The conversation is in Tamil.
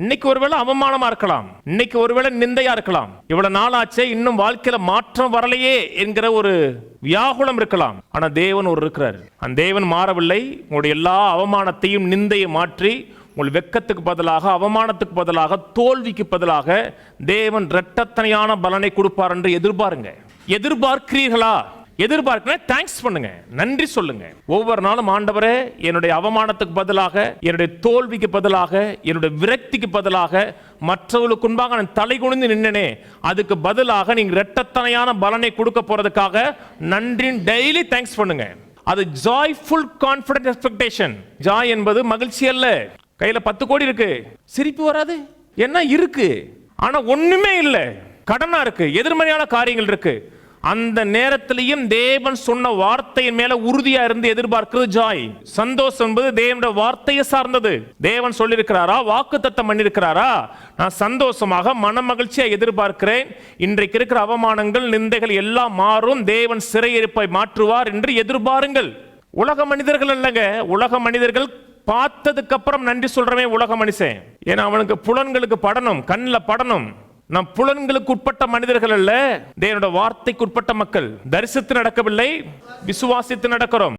இன்னைக்கு ஒருவேளை அவமானமா இருக்கலாம், இன்னைக்கு ஒருவேளை நிந்தையா இருக்கலாம், இவ்வளவு நாளாச்சே இன்னும் வாழ்க்கையில மாற்றம் வரலையே என்கிற ஒரு வியாகுலம் இருக்கலாம். ஆனா தேவன் ஒரு இருக்கிறார். அந்த தேவன் மாறவில்லை. உங்களுடைய எல்லா அவமானத்தையும் நிந்தையை மாற்றி உங்கள் வெக்கத்துக்கு பதிலாக, அவமானத்துக்கு பதிலாக, தோல்விக்கு பதிலாக தேவன் இரட்டத்தனையான பலனை கொடுப்பார் என்று எதிர்பாருங்க. எதிர்பார்க்கிறீர்களா? எதிர்பார்க்க தேங்க்ஸ் பண்ணுங்க, நன்றி சொல்லுங்க. ஒவ்வொரு நாளும் ஆண்டவரே, என்னுடைய அவமானத்துக்கு பதிலாக, என்னுடைய தோல்விக்கு பதிலாக, என்னுடைய விரக்திக்கு பதிலாக மற்றவர்களுக்கு முன்பாக நான் தலை குனிந்து நின்னனே, அதுக்கு பதிலாக நீங்க இரட்டத்தனையான பலனை கொடுக்க போறதுக்காக நன்றின் டெய்லி தேங்க்ஸ் பண்ணுங்க. அது ஜாய்ஃபுல் கான்ஃபிடன்ட் எக்ஸ்பெக்டேஷன். ஜாய் என்பது மகிழ்ச்சி அல்ல. கையில 10 கோடி இருக்கு, சிரிப்பு வராது. என்ன இருக்கு, ஆனா ஒண்ணுமே இல்லை, கடனா இருக்கு, எதிர்மறையான காரியங்கள் இருக்கு. அந்த நேரத்திலையும் தேவன் சொன்ன வார்த்தையின் மேல உறுதியா இருந்து எதிர்பார்க்கிறது ஜாய். சந்தோஷம் என்பது தேவனுடைய வார்த்தையை சார்ந்தது. தேவன் சொல்லியிருக்கிறாரா, வாக்குத்தத்தம் பண்ணியிருக்கிறாரா, நான் சந்தோஷமாக மன மகிழ்ச்சியா எதிர்பார்க்கிறேன். இன்றைக்கு இருக்கிற அவமானங்கள், நிந்தைகள் எல்லாம் மாறும், தேவன் சிறையிருப்பை மாற்றுவார் என்று எதிர்பாருங்கள். உலக மனிதர்கள் அல்லங்க, உலக மனிதர்கள் பார்த்ததுக்கு அப்புறம் நன்றி சொல்றவன் உலக மனுஷன். ஏன்னா அவனுக்கு புலன்களுக்கு படணும், கண்ணில் படணும். நம் புலன்களுக்கு உட்பட்ட மனிதர்கள் அல்ல, தேவனுடைய வார்த்தைக்கு உட்பட்ட மக்கள். தரிசித்து நடக்கவில்லை, விசுவாசித்து நடக்கிறோம்.